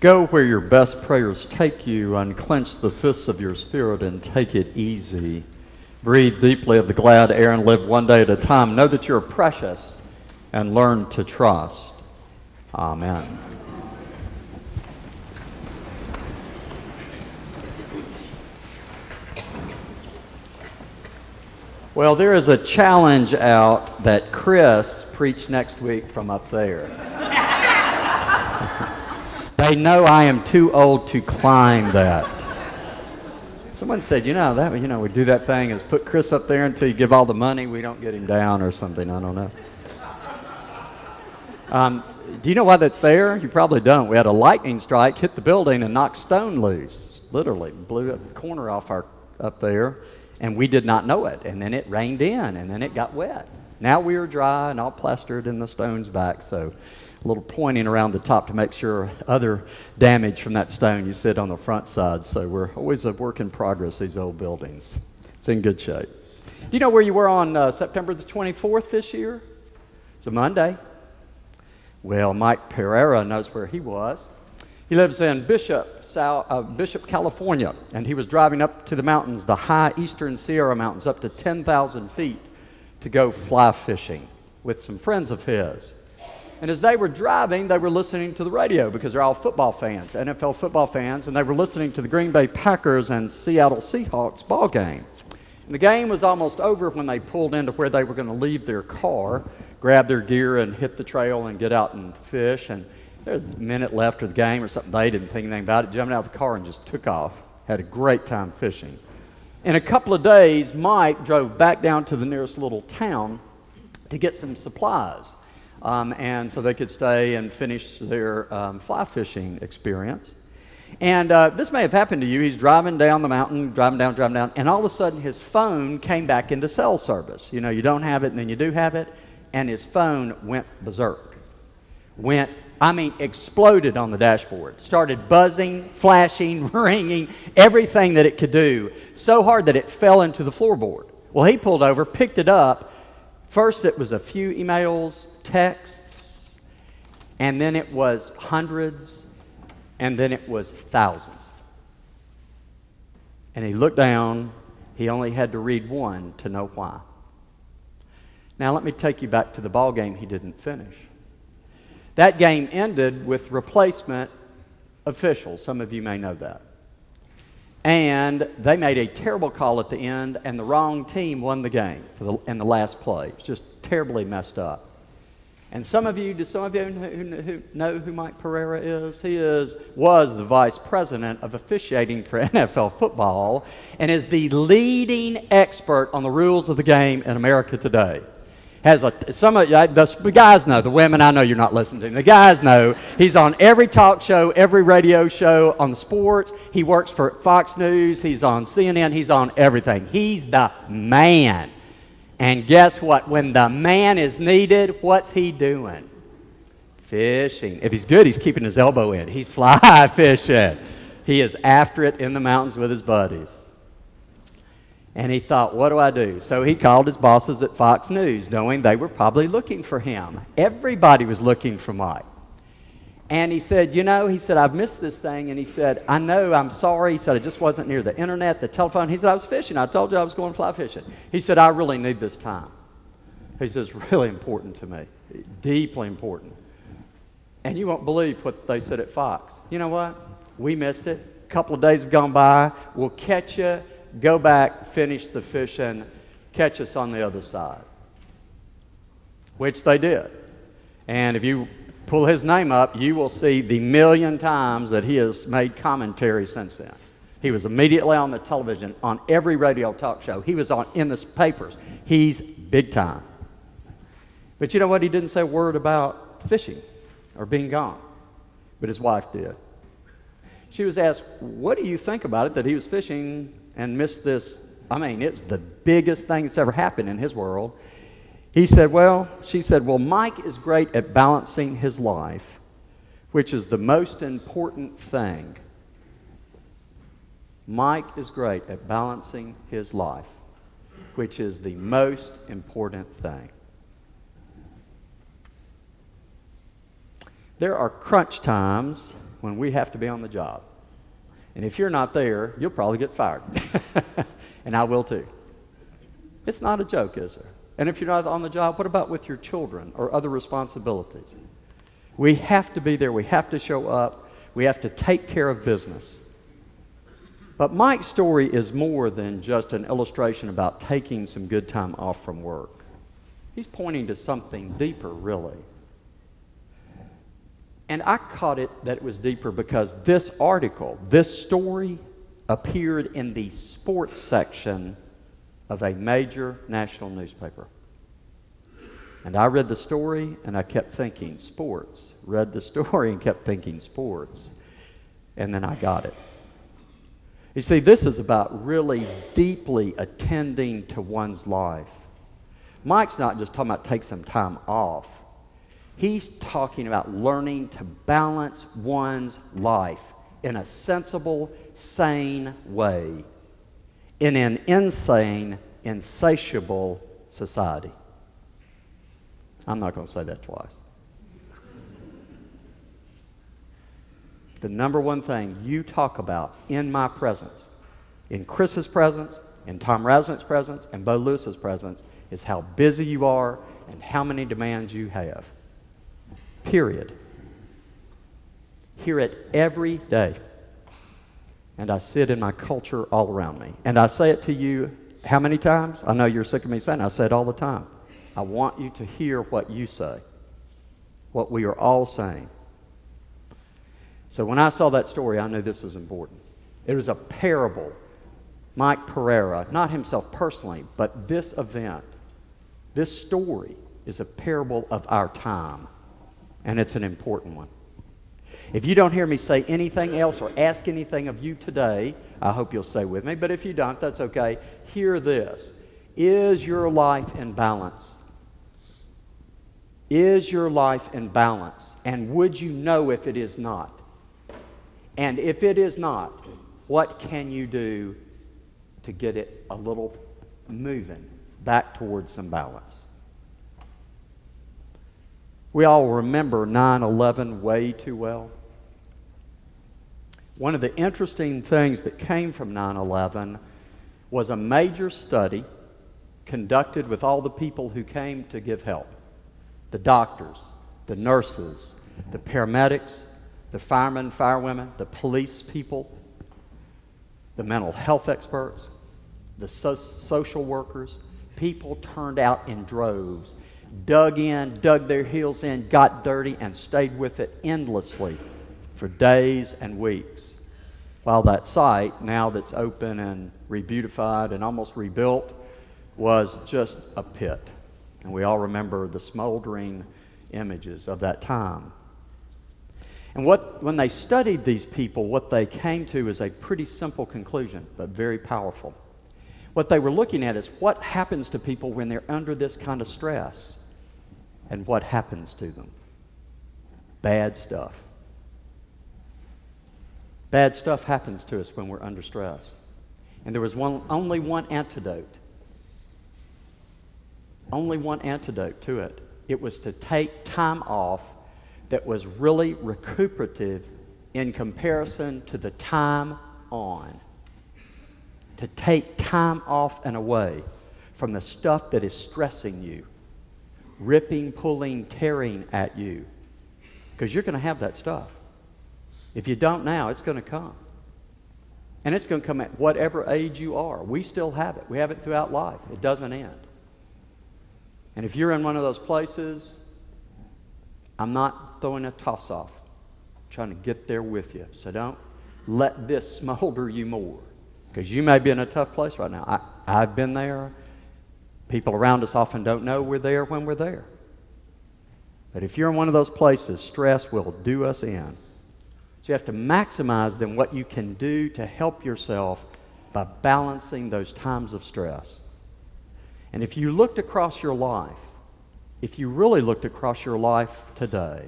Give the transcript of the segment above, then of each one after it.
Go where your best prayers take you, unclench the fists of your spirit and take it easy. Breathe deeply of the glad air and live one day at a time. Know that you're precious and learn to trust. Amen. Well, there is a challenge out that Chris preached next week from up there. They know I am too old to climb that. Someone said, we do that thing is put Chris up there until you give all the money, we don't get him down or something, I don't know. Do you know why that's there? You probably don't. We had a lightning strike, hit the building and knocked stone loose, literally, blew a corner off up there, and we did not know it. And then it rained in, and then it got wet. Now we are dry and all plastered in the stones back, so a little pointing around the top to make sure other damage from that stone you sit on the front side. So we're always a work in progress, these old buildings. It's in good shape. Do you know where you were on September the 24th this year? It's a Monday. Well, Mike Pereira knows where he was. He lives in Bishop, California, and he was driving up to the mountains, the high eastern Sierra Mountains, up to 10,000 feet to go fly fishing with some friends of his. And as they were driving, they were listening to the radio because they're all football fans, NFL football fans, and they were listening to the Green Bay Packers and Seattle Seahawks ball game. And the game was almost over when they pulled into where they were going to leave their car, grab their gear and hit the trail and get out and fish. And there was a minute left of the game or something. They didn't think anything about it, jumped out of the car and just took off. Had a great time fishing. In a couple of days, Mike drove back down to the nearest little town to get some supplies. And so they could stay and finish their fly fishing experience. And this may have happened to you. He's driving down the mountain, driving down, and all of a sudden his phone came back into cell service. You know, you don't have it and then you do have it, and his phone went berserk. Exploded on the dashboard. Started buzzing, flashing, ringing, everything that it could do, so hard that it fell into the floorboard. Well, he pulled over, picked it up. First, it was a few emails, texts, and then it was hundreds, and then it was thousands. And he looked down. He only had to read one to know why. Now, let me take you back to the ball game he didn't finish. That game ended with replacement officials. Some of you may know that. And they made a terrible call at the end, and the wrong team won the game in the last play. It was just terribly messed up. And some of you who know who Mike Pereira is? He was the vice president of officiating for NFL football and is the leading expert on the rules of the game in America today. The guys know, the women, I know you're not listening to him. The guys know he's on every talk show, every radio show, on the sports. He works for Fox News. He's on CNN. He's on everything. He's the man. And guess what? When the man is needed, what's he doing? Fishing. If he's good, he's keeping his elbow in. He's fly fishing. He is after it in the mountains with his buddies. And he thought, what do I do? So he called his bosses at Fox News, knowing they were probably looking for him. Everybody was looking for Mike. And he said, I've missed this thing. And he said, I know, I'm sorry. He said, I just wasn't near the internet, the telephone. He said, I was fishing. I told you I was going fly fishing. He said, I really need this time. He says, really important to me, deeply important. And you won't believe what they said at Fox. You know what? We missed it. A couple of days have gone by. We'll catch you. Go back, finish the fishing, catch us on the other side. Which they did. And if you pull his name up, you will see the million times that he has made commentary since then. He was immediately on the television, on every radio talk show. He was in the papers. He's big time. But you know what? He didn't say a word about fishing or being gone. But his wife did. She was asked, what do you think about it that he was fishing and missed this? It's the biggest thing that's ever happened in his world. She said, well, Mike is great at balancing his life, which is the most important thing. Mike is great at balancing his life, which is the most important thing. There are crunch times when we have to be on the job. And if you're not there, you'll probably get fired. And I will too. It's not a joke, is there? And if you're not on the job, what about with your children or other responsibilities? We have to be there. We have to show up. We have to take care of business. But Mike's story is more than just an illustration about taking some good time off from work. He's pointing to something deeper, really. And I caught it that it was deeper because this article, this story, appeared in the sports section of a major national newspaper. And I read the story and I kept thinking sports. Read the story and kept thinking sports. And then I got it. You see, this is about really deeply attending to one's life. Mike's not just talking about take some time off. He's talking about learning to balance one's life in a sensible, sane way in an insane, insatiable society. I'm not going to say that twice. The number one thing you talk about in my presence, in Chris's presence, in Tom Rasnick's presence, and Bo Lewis's presence, is how busy you are and how many demands you have. Period. Hear it every day. And I see it in my culture all around me. And I say it to you how many times? I know you're sick of me saying it. I say it all the time. I want you to hear what you say, what we are all saying. So when I saw that story, I knew this was important. It was a parable. Mike Pereira, not himself personally, but this event, this story is a parable of our time. And it's an important one. If you don't hear me say anything else or ask anything of you today, I hope you'll stay with me. But if you don't, that's okay. Hear this. Is your life in balance? Is your life in balance? And would you know if it is not? And if it is not, what can you do to get it a little moving back towards some balance? We all remember 9/11 way too well. One of the interesting things that came from 9/11 was a major study conducted with all the people who came to give help. The doctors, the nurses, the paramedics, the firemen, firewomen, the police people, the mental health experts, the social workers. People turned out in droves, dug their heels in, got dirty, and stayed with it endlessly for days and weeks. While that site, now that's open and rebeautified and almost rebuilt, was just a pit. And we all remember the smoldering images of that time. And when they studied these people, what they came to is a pretty simple conclusion, but very powerful. What they were looking at is what happens to people when they're under this kind of stress. And what happens to them? Bad stuff. Bad stuff happens to us when we're under stress. And there was only one antidote. Only one antidote to it. It was to take time off that was really recuperative in comparison to the time on. To take time off and away from the stuff that is stressing you, ripping, pulling, tearing at you. Because you're going to have that stuff. If you don't now, it's going to come. And it's going to come at whatever age you are. We still have it. We have it throughout life. It doesn't end. And if you're in one of those places, I'm not throwing a toss-off. I'm trying to get there with you. So don't let this smolder you more. Because you may be in a tough place right now. I've been there. People around us often don't know we're there when we're there. But if you're in one of those places, stress will do us in. So you have to maximize then what you can do to help yourself by balancing those times of stress. And if you looked across your life, if you really looked across your life today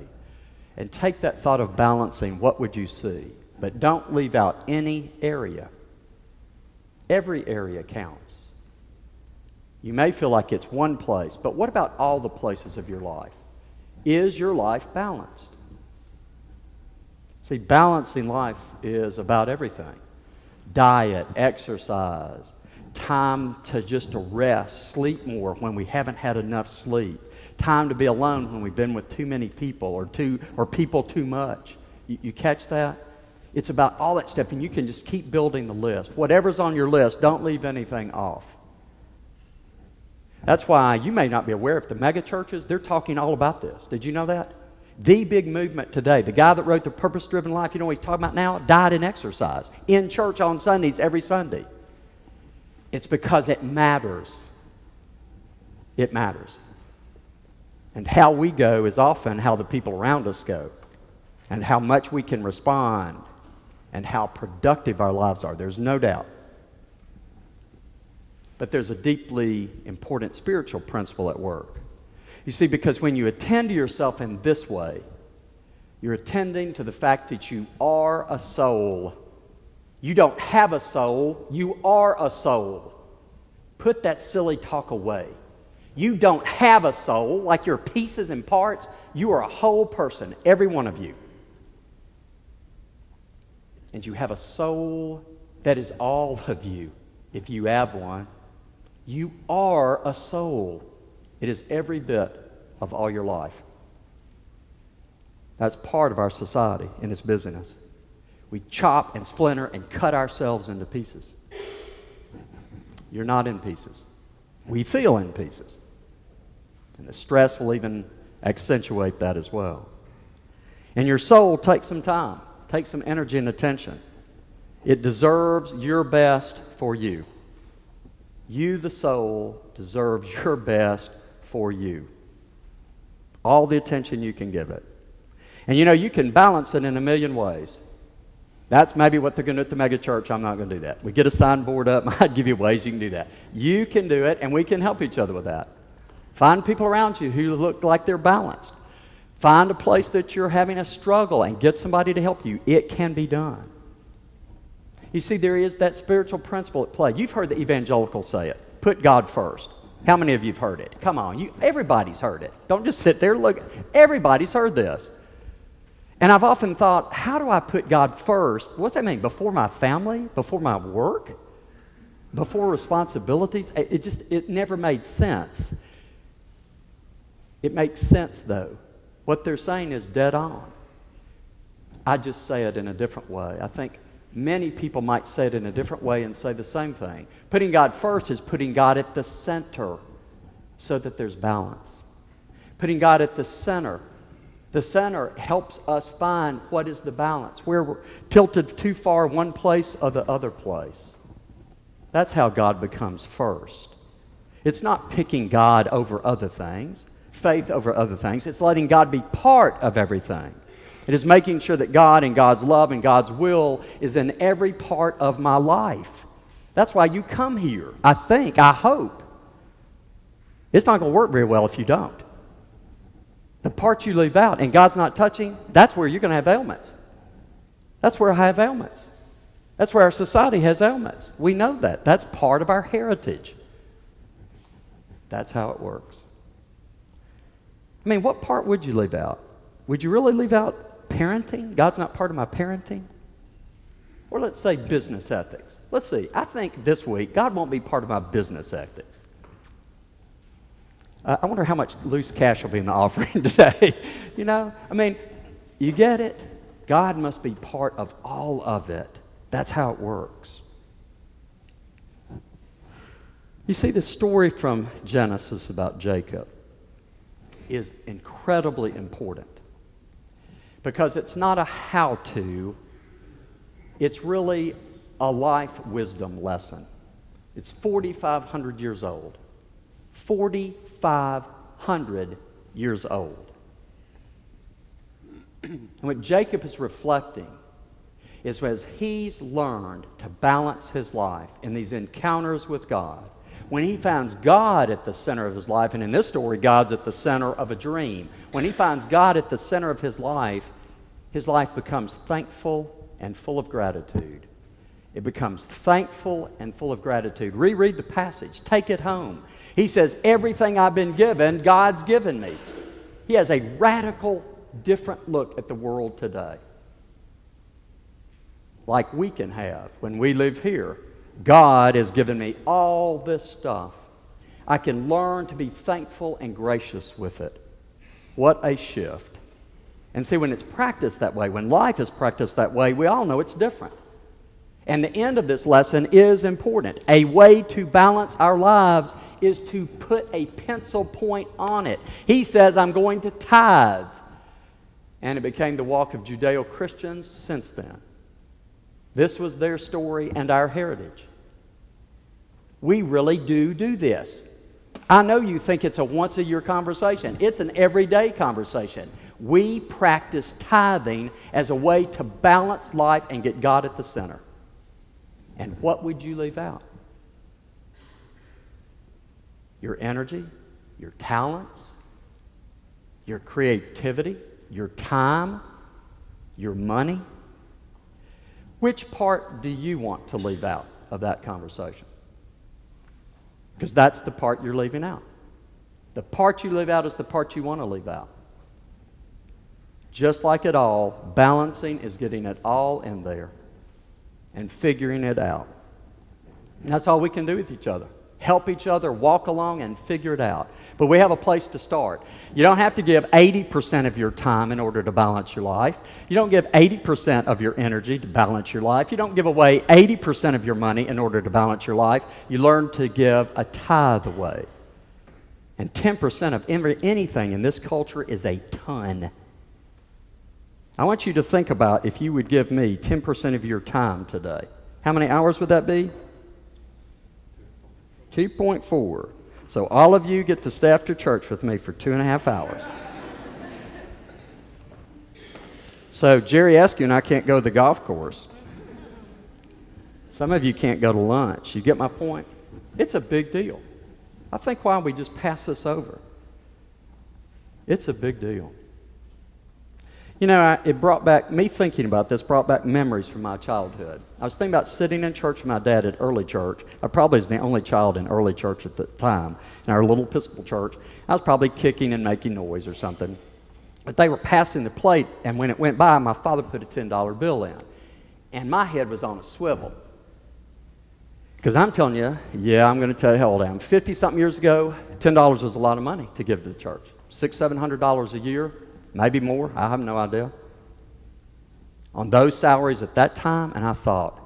and take that thought of balancing, what would you see? But don't leave out any area. Every area counts. You may feel like it's one place, but what about all the places of your life? Is your life balanced? See, balancing life is about everything. Diet, exercise, time to rest, sleep more when we haven't had enough sleep, time to be alone when we've been with too many people or people too much. You catch that? It's about all that stuff, and you can just keep building the list. Whatever's on your list, don't leave anything off. That's why you may not be aware of the mega churches, they're talking all about this. Did you know that? The big movement today, the guy that wrote The Purpose-Driven Life, you know what he's talking about now? Diet and exercise. In church on Sundays, every Sunday. It's because it matters. It matters. And how we go is often how the people around us go, and how much we can respond, and how productive our lives are. There's no doubt. But there's a deeply important spiritual principle at work. You see, because when you attend to yourself in this way, you're attending to the fact that you are a soul. You don't have a soul, you are a soul. Put that silly talk away. You don't have a soul, like your pieces and parts. You are a whole person, every one of you. And you have a soul that is all of you, if you have one. You are a soul. It is every bit of all your life. That's part of our society and its busyness. We chop and splinter and cut ourselves into pieces. You're not in pieces. We feel in pieces. And the stress will even accentuate that as well. And your soul takes some time, takes some energy and attention. It deserves your best for you. You, the soul, deserves your best for you. All the attention you can give it. And you know, you can balance it in a million ways. That's maybe what they're going to do at the mega church. I'm not going to do that. We get a signboard up. I'd give you ways you can do that. You can do it, and we can help each other with that. Find people around you who look like they're balanced. Find a place that you're having a struggle and get somebody to help you. It can be done. You see, there is that spiritual principle at play. You've heard the evangelicals say it. Put God first. How many of you have heard it? Come on. Everybody's heard it. Don't just sit there. Look, everybody's heard this. And I've often thought, how do I put God first? What's that mean? Before my family? Before my work? Before responsibilities? It never made sense. It makes sense, though. What they're saying is dead on. I just say it in a different way. I think many people might say it in a different way and say the same thing. Putting God first is putting God at the center so that there's balance. Putting God at the center helps us find what is the balance, where we're tilted too far one place or the other place. That's how God becomes first. It's not picking God over other things, faith over other things. It's letting God be part of everything. It is making sure that God and God's love and God's will is in every part of my life. That's why you come here, I hope. It's not going to work very well if you don't. The parts you leave out and God's not touching, that's where you're going to have ailments. That's where I have ailments. That's where our society has ailments. We know that. That's part of our heritage. That's how it works. I mean, what part would you leave out? Would you really leave out parenting? God's not part of my parenting? Or let's say business ethics. Let's see. I think this week, God won't be part of my business ethics. I wonder how much loose cash will be in the offering today. You know, I mean, you get it? God must be part of all of it. That's how it works. You see, the story from Genesis about Jacob is incredibly important because it's not a how-to, it's really a life wisdom lesson. It's 4,500 years old. 4,500 years old. And what Jacob is reflecting is as he's learned to balance his life in these encounters with God, when he finds God at the center of his life, and in this story, God's at the center of a dream. When he finds God at the center of his life becomes thankful and full of gratitude. It becomes thankful and full of gratitude. Reread the passage. Take it home. He says, everything I've been given, God's given me. He has a radical, different look at the world today. like we can have when we live here. God has given me all this stuff. I can learn to be thankful and gracious with it. What a shift. And see, when it's practiced that way, when life is practiced that way, we all know it's different. And the end of this lesson is important. A way to balance our lives is to put a pencil point on it. He says, I'm going to tithe. And it became the walk of Judeo-Christians since then. This was their story and our heritage. We really do this. I know you think it's a once-a-year conversation. It's an everyday conversation. We practice tithing as a way to balance life and get God at the center. And what would you leave out? Your energy, your talents, your creativity, your time, your money. Which part do you want to leave out of that conversation? Because that's the part you're leaving out. The part you leave out is the part you want to leave out. Just like it all, balancing is getting it all in there and figuring it out. And that's all we can do with each other. Help each other, walk along and figure it out. But we have a place to start. You don't have to give 80% of your time in order to balance your life. You don't give 80% of your energy to balance your life. You don't give away 80% of your money in order to balance your life. You learn to give a tithe away. And 10% of anything in this culture is a ton. I want you to think about if you would give me 10% of your time today. How many hours would that be? 2.4. So all of you get to stay after church with me for 2.5 hours. So Jerry Eskew and I can't go to the golf course. Some of you can't go to lunch. You get my point? It's a big deal. I think why don't we just pass this over? It's a big deal. You know, it brought back, me thinking about this, brought back memories from my childhood. I was thinking about sitting in church with my dad at early church. I probably was the only child in early church at the time, in our little Episcopal church. I was probably kicking and making noise or something. But they were passing the plate, and when it went by, my father put a $10 bill in. And my head was on a swivel. Because I'm telling you, yeah, I'm going to tell you how old I am. 50-something years ago, $10 was a lot of money to give to the church. $600-700 a year. Maybe more, I have no idea. On those salaries at that time, and I thought,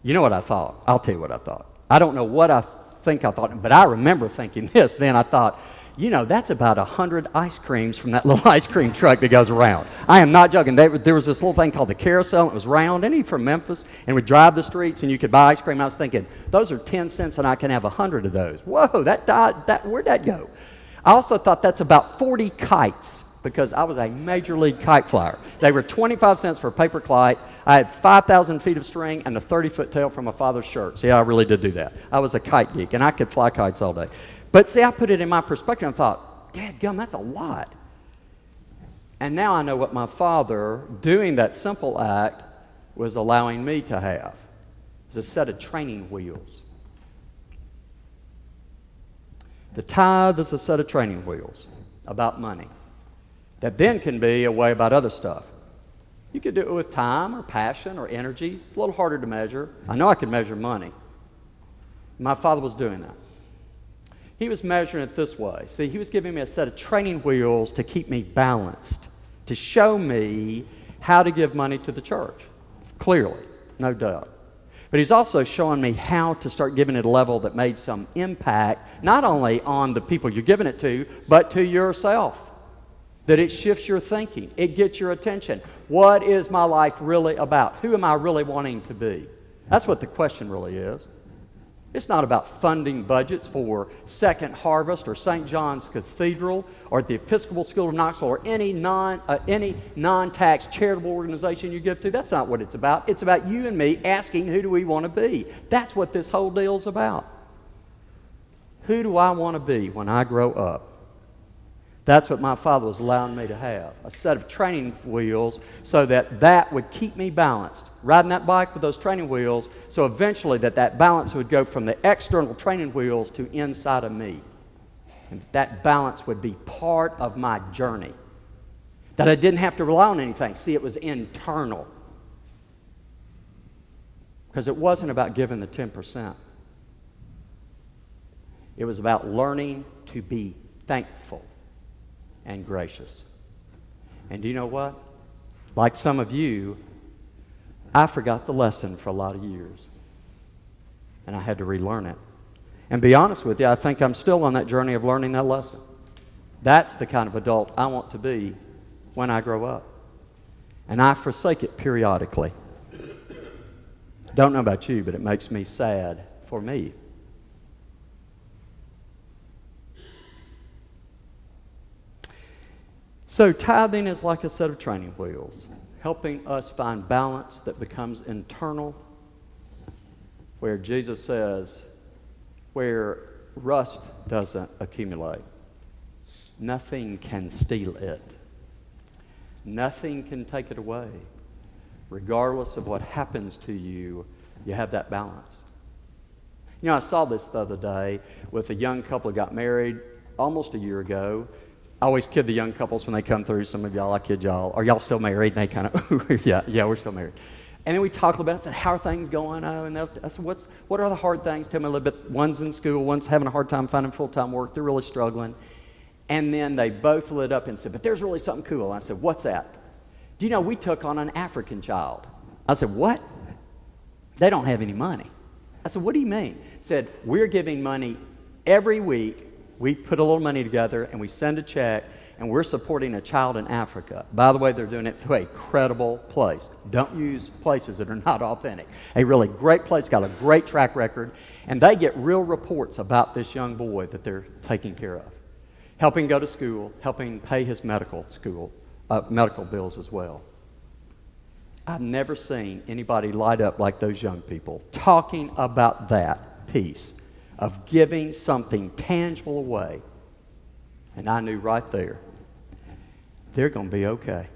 you know what I thought? I'll tell you what I thought. I don't know what I think I thought, but I remember thinking this. Then I thought, you know, that's about 100 ice creams from that little ice cream truck that goes around. I am not joking. There was this little thing called the carousel, and it was round, and from Memphis, and we'd drive the streets, and you could buy ice cream. I was thinking, those are 10 cents, and I can have 100 of those. Whoa, where'd that go? I also thought that's about 40 kites, because I was a major league kite flyer. They were 25 cents for a paper kite. I had 5,000 feet of string and a 30-foot tail from my father's shirt. See, I really did do that. I was a kite geek, and I could fly kites all day. But see, I put it in my perspective and thought, dadgum, that's a lot. And now I know what my father, doing that simple act, was allowing me to have. It's a set of training wheels. The tithe is a set of training wheels about money. That then can be a way about other stuff. You could do it with time or passion or energy. It's a little harder to measure. I know I could measure money. My father was doing that. He was measuring it this way. See, he was giving me a set of training wheels to keep me balanced, to show me how to give money to the church. Clearly, no doubt. But he's also showing me how to start giving it a level that made some impact, not only on the people you're giving it to, but to yourself. That it shifts your thinking. It gets your attention. What is my life really about? Who am I really wanting to be? That's what the question really is. It's not about funding budgets for Second Harvest or St. John's Cathedral or the Episcopal School of Knoxville or any non-tax charitable organization you give to. That's not what it's about. It's about you and me asking, who do we want to be? That's what this whole deal's about. Who do I want to be when I grow up? That's what my father was allowing me to have, a set of training wheels so that would keep me balanced. Riding that bike with those training wheels, so eventually that balance would go from the external training wheels to inside of me. And that balance would be part of my journey. That I didn't have to rely on anything. See, it was internal. Because it wasn't about giving the 10%. It was about learning to be thankful and gracious. And do you know what? Like some of you, I forgot the lesson for a lot of years. And I had to relearn it. And be honest with you, I think I'm still on that journey of learning that lesson. That's the kind of adult I want to be when I grow up. And I forsake it periodically. Don't know about you, but it makes me sad for me. So tithing is like a set of training wheels, helping us find balance that becomes internal, where Jesus says, where rust doesn't accumulate, nothing can steal it. Nothing can take it away. Regardless of what happens to you, you have that balance. You know, I saw this the other day with a young couple who got married almost a year ago. I always kid the young couples when they come through. Some of y'all, I kid y'all. Are y'all still married? And they kind of, yeah, we're still married. And then we talked about it. I said, how are things going? Oh, and I said, what are the hard things? Tell me a little bit. One's in school. One's having a hard time finding full-time work. They're really struggling. And then they both lit up and said, but there's really something cool. And I said, what's that? Do you know we took on an African child? I said, what? They don't have any money. I said, what do you mean? Said, we're giving money every week. We put a little money together and we send a check and we're supporting a child in Africa. By the way, they're doing it through a credible place. Don't use places that are not authentic. A really great place, got a great track record, and they get real reports about this young boy that they're taking care of. Helping go to school, helping pay his medical bills as well. I've never seen anybody light up like those young people talking about that piece of giving something tangible away. And I knew right there, they're going to be okay.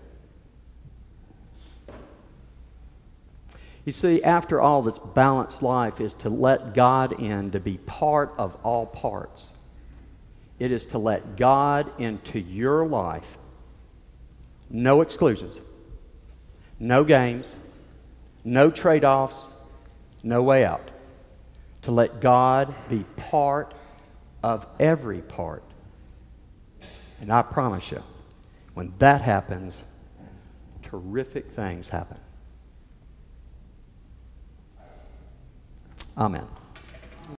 You see, after all, this balanced life is to let God in to be part of all parts. It is to let God into your life. No exclusions. No games. No trade-offs. No way out. To let God be part of every part. And I promise you, when that happens, terrific things happen. Amen.